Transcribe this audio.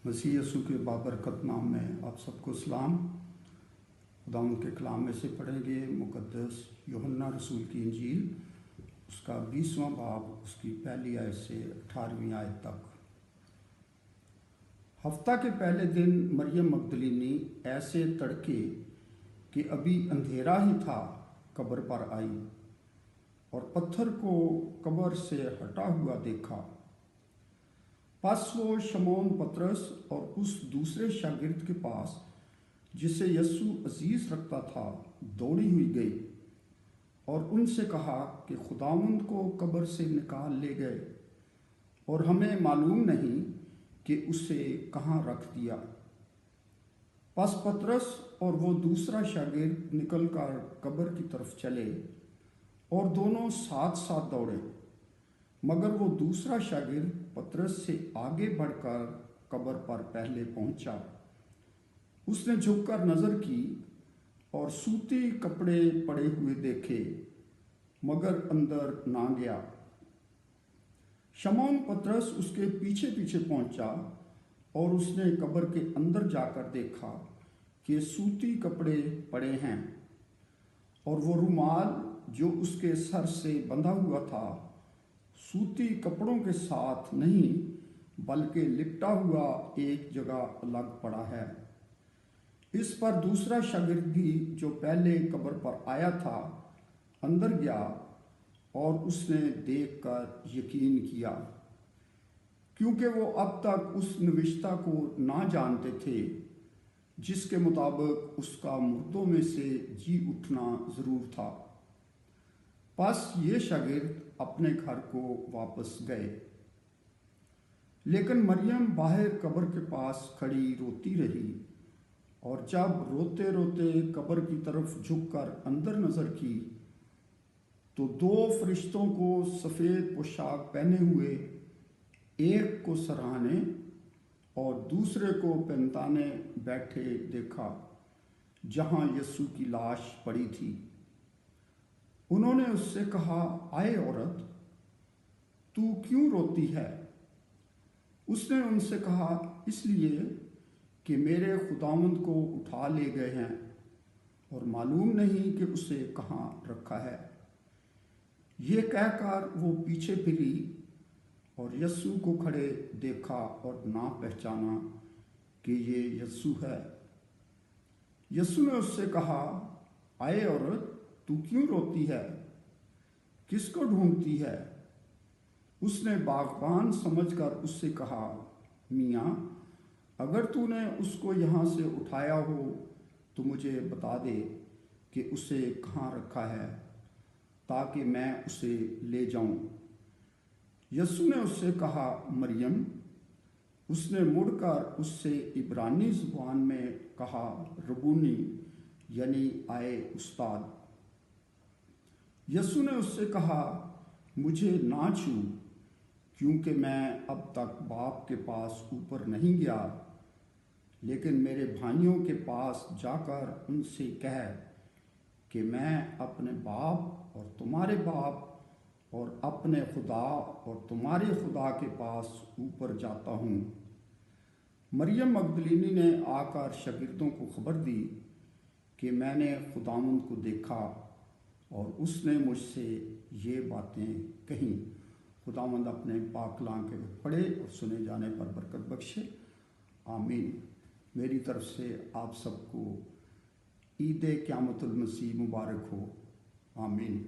मसीह यीशु के बाबरकत नाम में आप सबको सलाम। खुदावंद के कलाम में से पढ़ेंगे मुक़द्दस यूहन्ना रसूल की इंजील, उसका 20वां बाब, उसकी पहली आयत से 18वीं आयत तक। हफ्ता के पहले दिन मरियम मगदलीनी ऐसे तड़के कि अभी अंधेरा ही था कब्र पर आई और पत्थर को कब्र से हटा हुआ देखा। बस वो शमौन पतरस और उस दूसरे शागिर्द के पास जिसे यीशु अजीज रखता था दौड़ी हुई गई और उनसे कहा कि खुदावंद को कब्र से निकाल ले गए और हमें मालूम नहीं कि उसे कहाँ रख दिया। बस पतरस और वो दूसरा शागिर्द निकलकर कब्र की तरफ चले और दोनों साथ साथ दौड़े, मगर वो दूसरा शागिर्द पतरस से आगे बढ़कर कब्र पर पहले पहुंचा। उसने झुककर नजर की और सूती कपड़े पड़े हुए देखे, मगर अंदर ना गया। शमौन पतरस उसके पीछे पीछे पहुंचा और उसने कब्र के अंदर जाकर देखा कि सूती कपड़े पड़े हैं और वो रुमाल जो उसके सर से बंधा हुआ था सूती कपड़ों के साथ नहीं बल्कि लिपटा हुआ एक जगह अलग पड़ा है। इस पर दूसरा शागिर्द भी जो पहले कब्र पर आया था अंदर गया और उसने देखकर यकीन किया, क्योंकि वो अब तक उस निविष्टा को ना जानते थे जिसके मुताबिक उसका मुर्दों में से जी उठना जरूर था। बस ये शागिर्द अपने घर को वापस गए, लेकिन मरियम बाहर कब्र के पास खड़ी रोती रही और जब रोते रोते कब्र की तरफ झुककर अंदर नजर की तो दो फरिश्तों को सफ़ेद पोशाक पहने हुए, एक को सराहने और दूसरे को पहचाने बैठे देखा जहां यीशु की लाश पड़ी थी। उन्होंने उससे कहा, आए औरत, तू क्यों रोती है? उसने उनसे कहा, इसलिए कि मेरे खुदावंद को उठा ले गए हैं और मालूम नहीं कि उसे कहाँ रखा है। ये कहकर वो पीछे फिरी और यीशु को खड़े देखा और ना पहचाना कि ये यीशु है। यीशु ने उससे कहा, आए औरत, तू क्यों रोती है? किसको ढूंढती है? उसने बागबान समझकर उससे कहा, मियाँ, अगर तूने उसको यहाँ से उठाया हो तो मुझे बता दे कि उसे कहाँ रखा है, ताकि मैं उसे ले जाऊं। यीशु ने उससे कहा, मरियम। उसने मुड़कर उससे इब्रानी ज़ुबान में कहा, रबूनी, यानी आए उस्ताद। यीशु ने उससे कहा, मुझे ना छू, क्योंकि मैं अब तक बाप के पास ऊपर नहीं गया, लेकिन मेरे भाइयों के पास जाकर उनसे कह कि मैं अपने बाप और तुम्हारे बाप और अपने खुदा और तुम्हारे खुदा के पास ऊपर जाता हूँ। मरियम मगदलीनी ने आकर शागिर्दों को खबर दी कि मैंने खुदावंद को देखा और उसने मुझसे ये बातें कहीं। खुदावंद अपने पाक कलाम के पढ़े और सुने जाने पर बरकत बख्शे। आमीन। मेरी तरफ से आप सबको ईद क़यामतुल मसीह मुबारक हो। आमीन।